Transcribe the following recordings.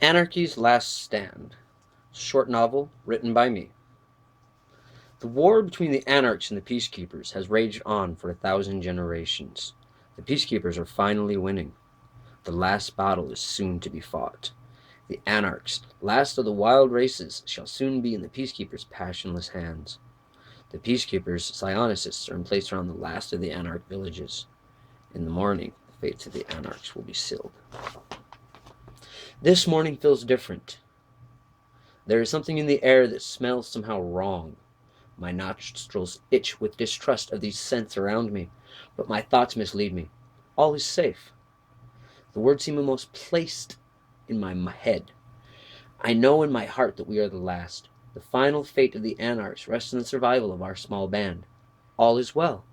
Anarchy's Last Stand, short novel written by me. The war between the anarchs and the peacekeepers has raged on for 1,000 generations. The peacekeepers are finally winning. The last battle is soon to be fought. The anarchs, last of the wild races, shall soon be in the peacekeepers' passionless hands. The peacekeepers' psionists are in place around the last of the anarch villages. In the morning, the fates of the anarchs will be sealed. This morning feels different. There is something in the air that smells somehow wrong. My nostrils itch with distrust of these scents around me, but my thoughts mislead me. All is safe. The words seem almost placed in my head. I know in my heart that we are the last. The final fate of the anarchs rests in the survival of our small band. All is well.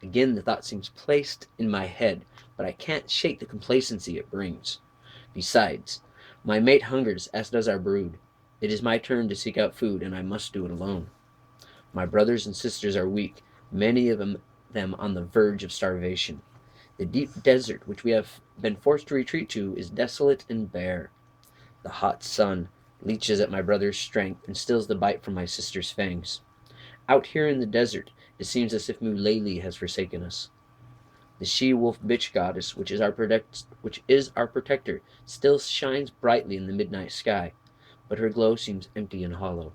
Again, the thought seems placed in my head, but I can't shake the complacency it brings. Besides, my mate hungers, as does our brood. It is my turn to seek out food, and I must do it alone. My brothers and sisters are weak, many of them on the verge of starvation. The deep desert which we have been forced to retreat to is desolate and bare. The hot sun leeches at my brother's strength and stills the bite from my sister's fangs. Out here in the desert, it seems as if Mulele has forsaken us. The she-wolf bitch goddess, which is our protector, still shines brightly in the midnight sky, but her glow seems empty and hollow.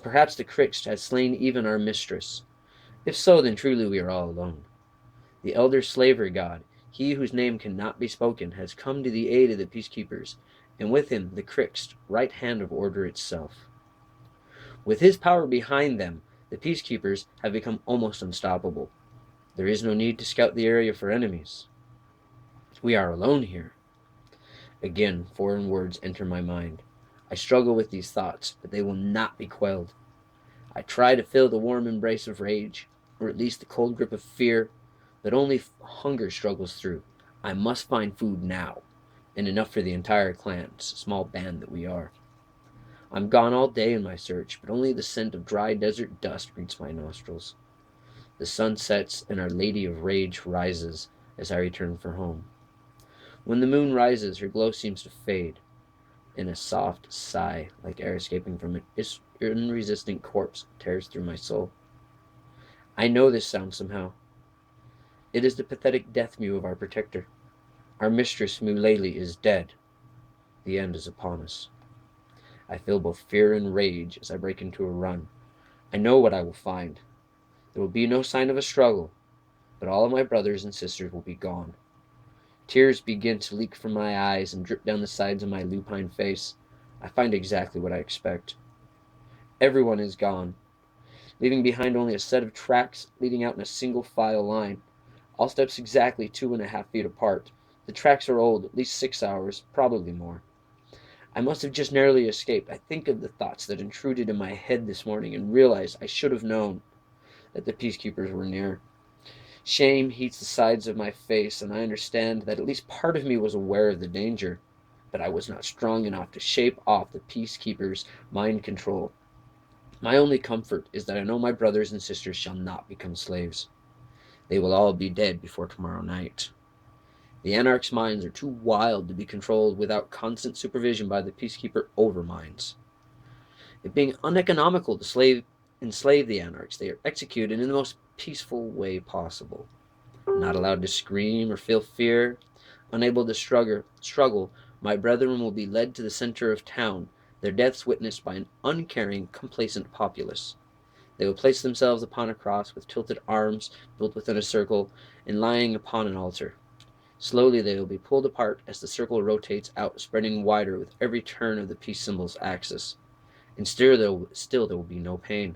Perhaps the Krixt has slain even our mistress. If so, then truly we are all alone. The elder slaver god, he whose name cannot be spoken, has come to the aid of the peacekeepers, and with him the Krixt, right hand of order itself. With his power behind them, the peacekeepers have become almost unstoppable. There is no need to scout the area for enemies. We are alone here. Again, foreign words enter my mind. I struggle with these thoughts, but they will not be quelled. I try to feel the warm embrace of rage, or at least the cold grip of fear, that only hunger struggles through. I must find food now, and enough for the entire clan, small band that we are. I'm gone all day in my search, but only the scent of dry desert dust greets my nostrils. The sun sets, and Our Lady of Rage rises as I return for home. When the moon rises, her glow seems to fade, and a soft sigh, like air escaping from an unresistant corpse, tears through my soul. I know this sound somehow. It is the pathetic death mew of our protector. Our mistress Mulele is dead. The end is upon us. I feel both fear and rage as I break into a run. I know what I will find. There will be no sign of a struggle, but all of my brothers and sisters will be gone. Tears begin to leak from my eyes and drip down the sides of my lupine face. I find exactly what I expect. Everyone is gone, leaving behind only a set of tracks leading out in a single file line. All steps exactly 2.5 feet apart. The tracks are old, at least 6 hours, probably more. I must have just narrowly escaped. I think of the thoughts that intruded in my head this morning and realize I should have known that the peacekeepers were near. Shame heats the sides of my face, and I understand that at least part of me was aware of the danger, but I was not strong enough to shake off the peacekeepers' mind control. My only comfort is that I know my brothers and sisters shall not become slaves. They will all be dead before tomorrow night. The anarchs' minds are too wild to be controlled without constant supervision by the peacekeeper overminds. It being uneconomical to enslave the anarchs, they are executed in the most peaceful way possible. Not allowed to scream or feel fear, unable to struggle, my brethren will be led to the center of town, their deaths witnessed by an uncaring, complacent populace. They will place themselves upon a cross with tilted arms built within a circle and lying upon an altar. Slowly they will be pulled apart as the circle rotates out, spreading wider with every turn of the peace symbol's axis. And still there will be no pain,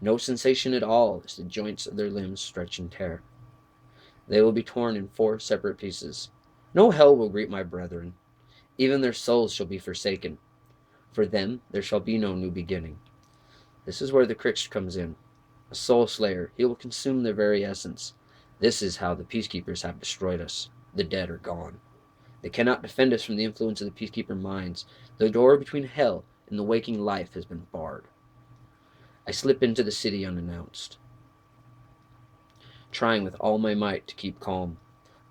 no sensation at all as the joints of their limbs stretch and tear. They will be torn in 4 separate pieces. No hell will greet my brethren. Even their souls shall be forsaken. For them there shall be no new beginning. This is where the Krixt comes in. A soul slayer, he will consume their very essence. This is how the peacekeepers have destroyed us. The dead are gone. They cannot defend us from the influence of the peacekeeper minds. The door between hell and the waking life has been barred. I slip into the city unannounced, trying with all my might to keep calm.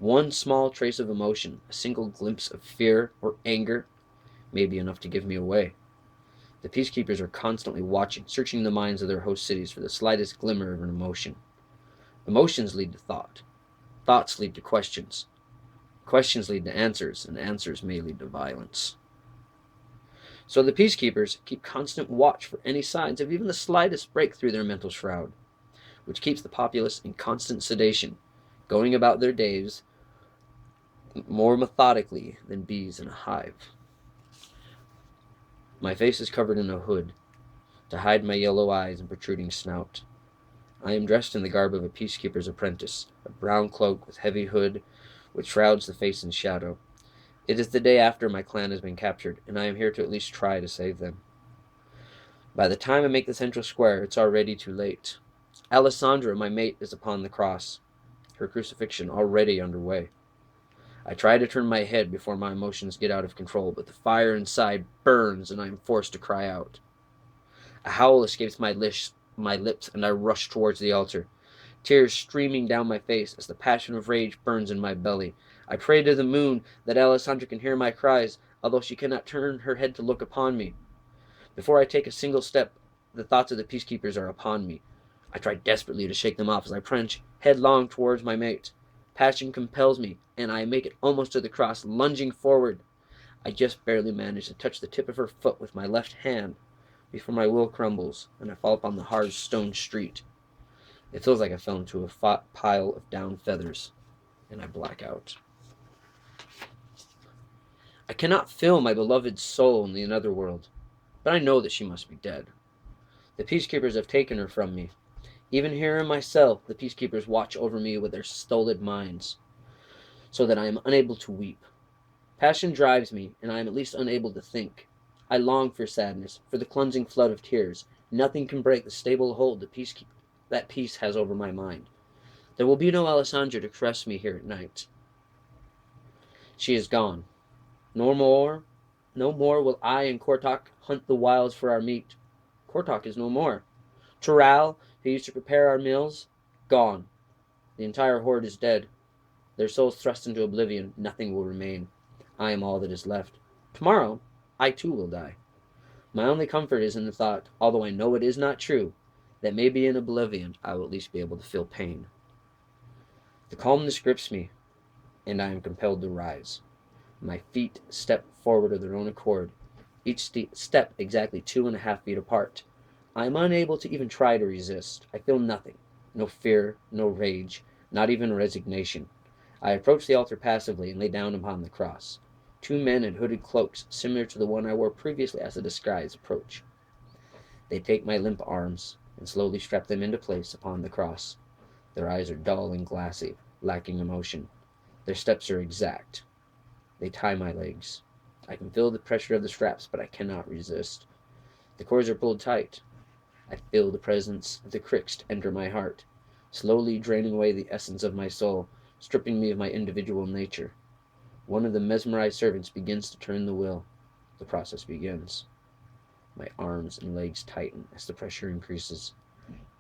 One small trace of emotion, a single glimpse of fear or anger, may be enough to give me away. The peacekeepers are constantly watching, searching the minds of their host cities for the slightest glimmer of an emotion. Emotions lead to thought. Thoughts lead to questions. Questions lead to answers, and answers may lead to violence. So the peacekeepers keep constant watch for any signs of even the slightest break through their mental shroud, which keeps the populace in constant sedation, going about their days more methodically than bees in a hive. My face is covered in a hood to hide my yellow eyes and protruding snout. I am dressed in the garb of a peacekeeper's apprentice, a brown cloak with heavy hood which shrouds the face in shadow. It is the day after my clan has been captured, and I am here to at least try to save them. By the time I make the central square, it's already too late. Alessandra, my mate, is upon the cross, her crucifixion already underway. I try to turn my head before my emotions get out of control, but the fire inside burns and I am forced to cry out. A howl escapes my lips, and I rush towards the altar, tears streaming down my face as the passion of rage burns in my belly. I pray to the moon that Alessandra can hear my cries, although she cannot turn her head to look upon me. Before I take a single step, the thoughts of the peacekeepers are upon me. I try desperately to shake them off as I plunge headlong towards my mate. Passion compels me, and I make it almost to the cross, lunging forward. I just barely manage to touch the tip of her foot with my left hand before my will crumbles, and I fall upon the hard stone street. It feels like I fell into a pile of down feathers, and I black out. I cannot feel my beloved soul in the another world, but I know that she must be dead. The peacekeepers have taken her from me. Even here in my cell, the peacekeepers watch over me with their stolid minds, so that I am unable to weep. Passion drives me, and I am at least unable to think. I long for sadness, for the cleansing flood of tears. Nothing can break the stable hold that peace has over my mind. There will be no Alessandra to caress me here at night. She is gone. No more will I and Kortok hunt the wilds for our meat. Kortok is no more. Toral, who used to prepare our meals, gone. The entire horde is dead. Their souls thrust into oblivion, nothing will remain. I am all that is left. Tomorrow, I too will die. My only comfort is in the thought, although I know it is not true, that maybe in oblivion I will at least be able to feel pain. The calmness grips me, and I am compelled to rise. My feet step forward of their own accord, each step exactly 2.5 feet apart. I am unable to even try to resist. I feel nothing. No fear, no rage, not even resignation. I approach the altar passively and lay down upon the cross. 2 men in hooded cloaks, similar to the one I wore previously as a disguise, approach. They take my limp arms and slowly strap them into place upon the cross. Their eyes are dull and glassy, lacking emotion. Their steps are exact. They tie my legs. I can feel the pressure of the straps, but I cannot resist. The cords are pulled tight. I feel the presence of the Krixt enter my heart, slowly draining away the essence of my soul, stripping me of my individual nature. One of the mesmerized servants begins to turn the wheel. The process begins. My arms and legs tighten as the pressure increases.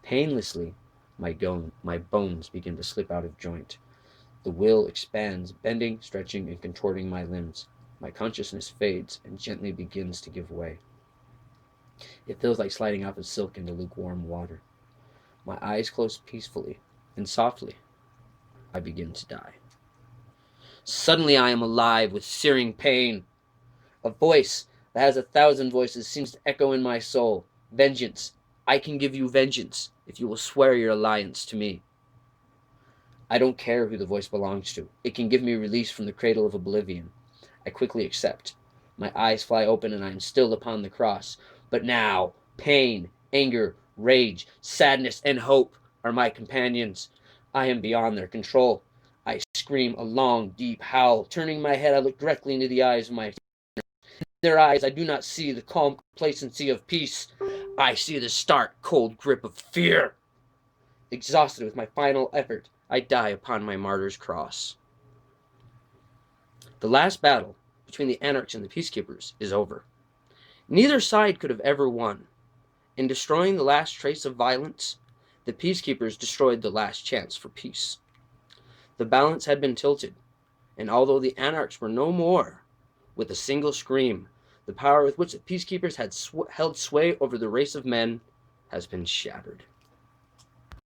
Painlessly, my bones begin to slip out of joint. The will expands, bending, stretching, and contorting my limbs. My consciousness fades and gently begins to give way. It feels like sliding off of silk into lukewarm water. My eyes close peacefully, and softly, I begin to die. Suddenly I am alive with searing pain. A voice that has 1,000 voices seems to echo in my soul. Vengeance. I can give you vengeance if you will swear your alliance to me. I don't care who the voice belongs to. It can give me release from the cradle of oblivion. I quickly accept. My eyes fly open and I am still upon the cross. But now, pain, anger, rage, sadness, and hope are my companions. I am beyond their control. I scream a long, deep howl. Turning my head, I look directly into the eyes of my in their eyes. I do not see the calm complacency of peace. I see the stark, cold grip of fear. Exhausted with my final effort, I die upon my martyr's cross. The last battle between the anarchs and the peacekeepers is over. Neither side could have ever won. In destroying the last trace of violence, the peacekeepers destroyed the last chance for peace. The balance had been tilted, and although the anarchs were no more, with a single scream, the power with which the peacekeepers had held sway over the race of men has been shattered.